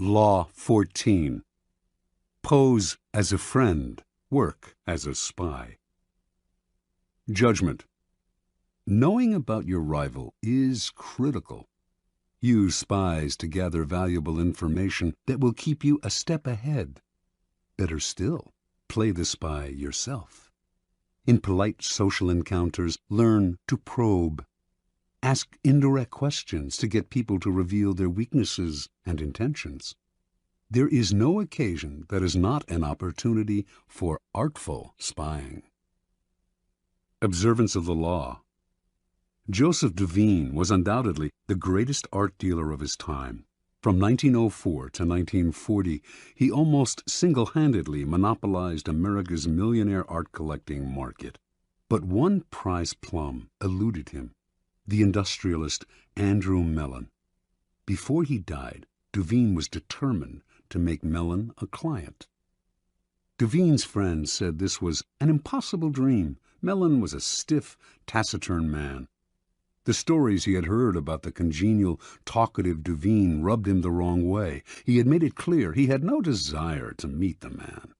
Law 14. Pose as a friend, work as a spy. Judgment. Knowing about your rival is critical. Use spies to gather valuable information that will keep you a step ahead. Better still, play the spy yourself. In polite social encounters, learn to probe. Ask indirect questions to get people to reveal their weaknesses and intentions. There is no occasion that is not an opportunity for artful spying. Observance of the law. Joseph Devine was undoubtedly the greatest art dealer of his time. From 1904 to 1940, he almost single-handedly monopolized America's millionaire art collecting market. But one prize plum eluded him, the industrialist Andrew Mellon. Before he died, Devine was determined to make Mellon a client. Devine's friends said this was an impossible dream. Mellon was a stiff, taciturn man. The stories he had heard about the congenial, talkative Devine rubbed him the wrong way. He had made it clear he had no desire to meet the man.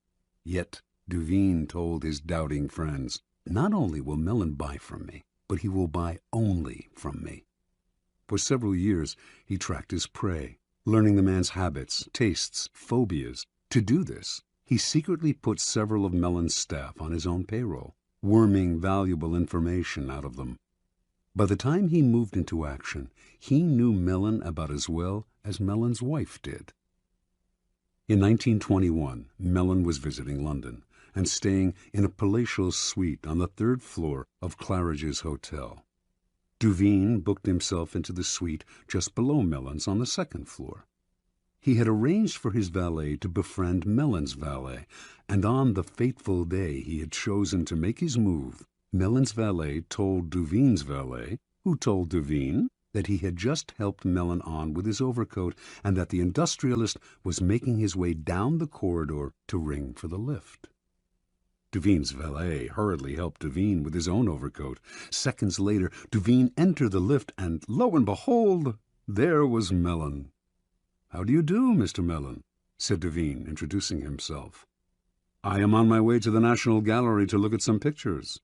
Yet Devine told his doubting friends, "Not only will Mellon buy from me, but he will buy only from me." For several years he tracked his prey, learning the man's habits, tastes, phobias. To do this, he secretly put several of Mellon's staff on his own payroll, worming valuable information out of them. By the time he moved into action, he knew Mellon about as well as Mellon's wife did. In 1921, Mellon was visiting London and staying in a palatial suite on the 3rd floor of Claridge's Hotel. Devine booked himself into the suite just below Mellon's on the 2nd floor. He had arranged for his valet to befriend Mellon's valet, and on the fateful day he had chosen to make his move, Mellon's valet told Devine's valet, who told Devine, that he had just helped Mellon on with his overcoat and that the industrialist was making his way down the corridor to ring for the lift. Devine's valet hurriedly helped Devine with his own overcoat. Seconds later, Devine entered the lift, and lo and behold, there was Mellon. "How do you do, Mr. Mellon?" said Devine, introducing himself. "I am on my way to the National Gallery to look at some pictures."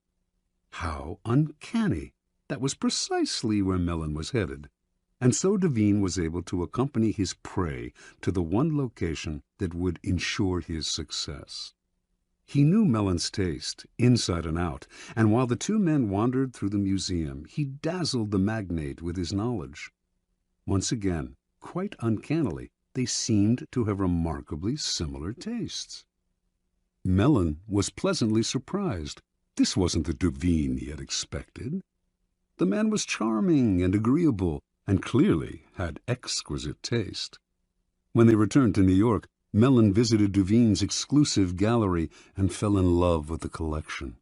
How uncanny! That was precisely where Mellon was headed. And so Devine was able to accompany his prey to the one location that would ensure his success. He knew Mellon's taste, inside and out, and while the two men wandered through the museum, he dazzled the magnate with his knowledge. Once again, quite uncannily, they seemed to have remarkably similar tastes. Mellon was pleasantly surprised. This wasn't the Devine he had expected. The man was charming and agreeable, and clearly had exquisite taste. When they returned to New York, Mellon visited Devine's exclusive gallery and fell in love with the collection.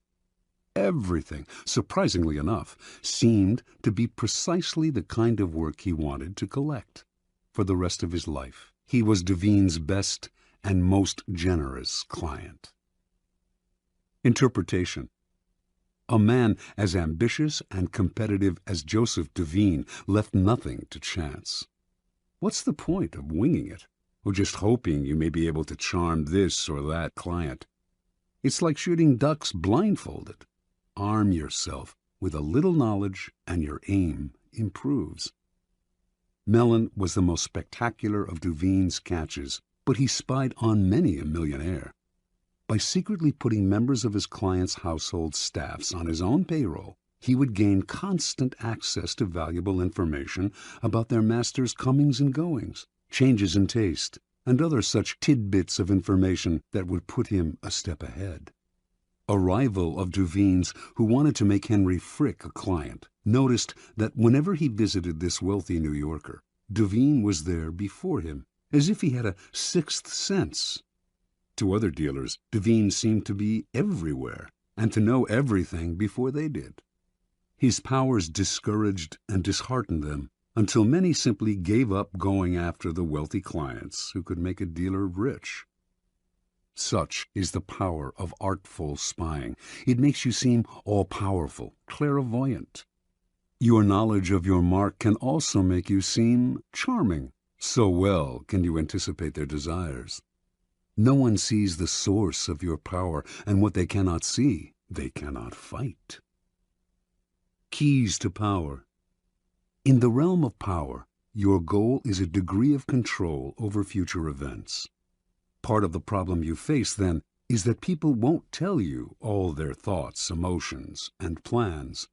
Everything, surprisingly enough, seemed to be precisely the kind of work he wanted to collect. For the rest of his life, he was Devine's best and most generous client. Interpretation. A man as ambitious and competitive as Joseph Devine left nothing to chance. What's the point of winging it, or just hoping you may be able to charm this or that client? It's like shooting ducks blindfolded. Arm yourself with a little knowledge and your aim improves. Mellon was the most spectacular of Devine's catches, but he spied on many a millionaire. By secretly putting members of his clients' household staffs on his own payroll, he would gain constant access to valuable information about their master's comings and goings, changes in taste, and other such tidbits of information that would put him a step ahead. A rival of Devine's, who wanted to make Henry Frick a client, noticed that whenever he visited this wealthy New Yorker, Devine was there before him, as if he had a sixth sense. To other dealers, Devine seemed to be everywhere, and to know everything before they did. His powers discouraged and disheartened them, until many simply gave up going after the wealthy clients who could make a dealer rich. Such is the power of artful spying. It makes you seem all-powerful, clairvoyant. Your knowledge of your mark can also make you seem charming, So well can you anticipate their desires. No one sees the source of your power, and what they cannot see, they cannot fight. Keys to power. In the realm of power, your goal is a degree of control over future events. Part of the problem you face, then, is that people won't tell you all their thoughts, emotions, and plans.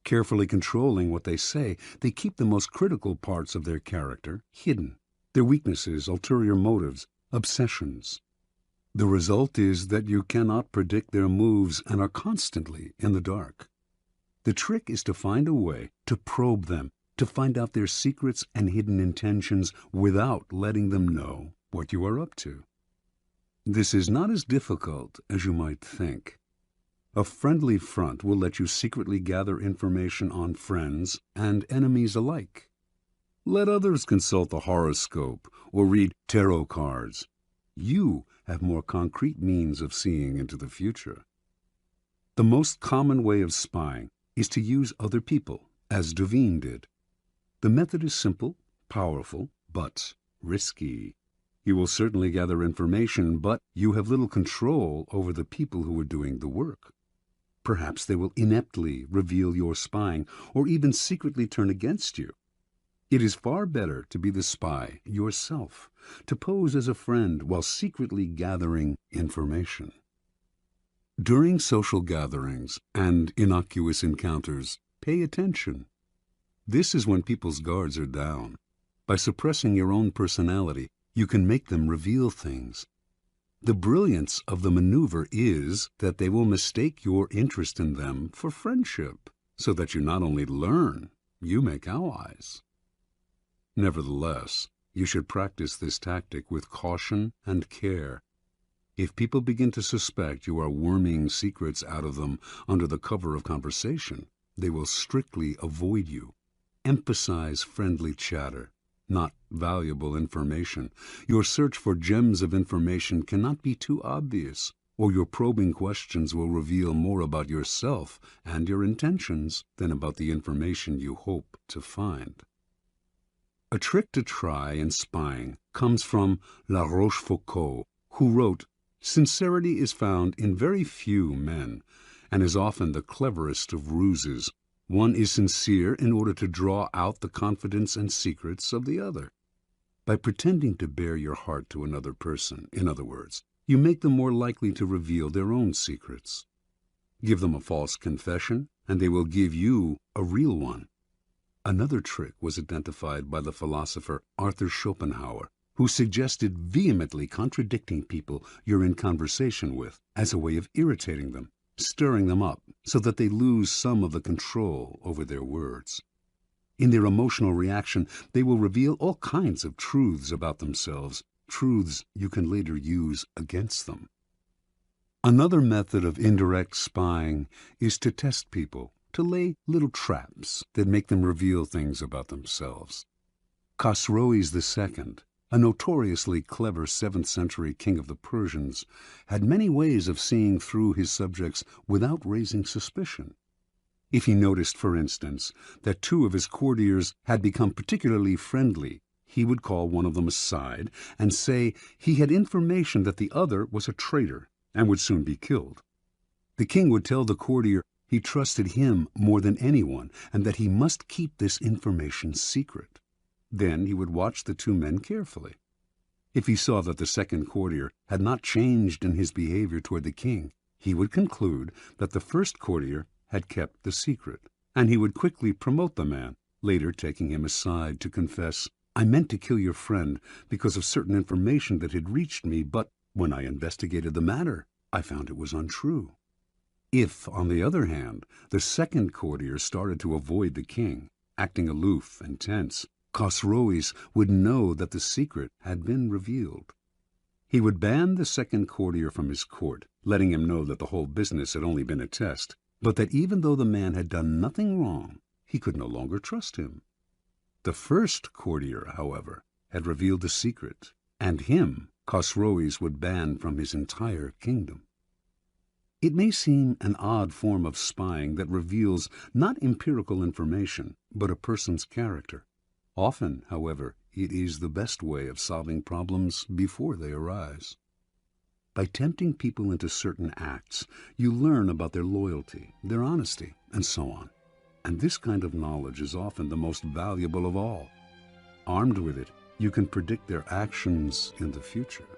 Carefully controlling what they say, they keep the most critical parts of their character hidden, their weaknesses, ulterior motives, obsessions. The result is that you cannot predict their moves and are constantly in the dark. The trick is to find a way to probe them, to find out their secrets and hidden intentions without letting them know what you are up to. This is not as difficult as you might think. A friendly front will let you secretly gather information on friends and enemies alike. Let others consult the horoscope or read tarot cards. You have more concrete means of seeing into the future. The most common way of spying is to use other people, as Devine did. The method is simple, powerful, but risky. You will certainly gather information, but you have little control over the people who are doing the work. Perhaps they will ineptly reveal your spying, or even secretly turn against you. It is far better to be the spy yourself, to pose as a friend while secretly gathering information. During social gatherings and innocuous encounters, pay attention. This is when people's guards are down. By suppressing your own personality, you can make them reveal things. The brilliance of the maneuver is that they will mistake your interest in them for friendship, so that you not only learn, you make allies. Nevertheless, you should practice this tactic with caution and care. If people begin to suspect you are worming secrets out of them under the cover of conversation, they will strictly avoid you. Emphasize friendly chatter, not valuable information. Your search for gems of information cannot be too obvious, or your probing questions will reveal more about yourself and your intentions than about the information you hope to find. A trick to try in spying comes from La Rochefoucauld, who wrote, "Sincerity is found in very few men, and is often the cleverest of ruses. One is sincere in order to draw out the confidence and secrets of the other." By pretending to bare your heart to another person, in other words, you make them more likely to reveal their own secrets. Give them a false confession, and they will give you a real one. Another trick was identified by the philosopher Arthur Schopenhauer, who suggested vehemently contradicting people you're in conversation with as a way of irritating them, stirring them up so that they lose some of the control over their words. In their emotional reaction, they will reveal all kinds of truths about themselves, truths you can later use against them. Another method of indirect spying is to test people, to lay little traps that make them reveal things about themselves. Khosroes II, a notoriously clever 7th century king of the Persians, had many ways of seeing through his subjects without raising suspicion. If he noticed, for instance, that two of his courtiers had become particularly friendly, he would call one of them aside and say he had information that the other was a traitor and would soon be killed. The king would tell the courtier he trusted him more than anyone and that he must keep this information secret. Then he would watch the two men carefully. If he saw that the second courtier had not changed in his behavior toward the king, he would conclude that the first courtier had kept the secret, and he would quickly promote the man, later taking him aside to confess, "I meant to kill your friend because of certain information that had reached me, but when I investigated the matter, I found it was untrue." If, on the other hand, the second courtier started to avoid the king, acting aloof and tense, Khosroes would know that the secret had been revealed. He would ban the second courtier from his court, letting him know that the whole business had only been a test, but that even though the man had done nothing wrong, he could no longer trust him. The first courtier, however, had revealed the secret, and him Khosroes would ban from his entire kingdom. It may seem an odd form of spying that reveals not empirical information, but a person's character. Often, however, it is the best way of solving problems before they arise. By tempting people into certain acts, you learn about their loyalty, their honesty, and so on. And this kind of knowledge is often the most valuable of all. Armed with it, you can predict their actions in the future.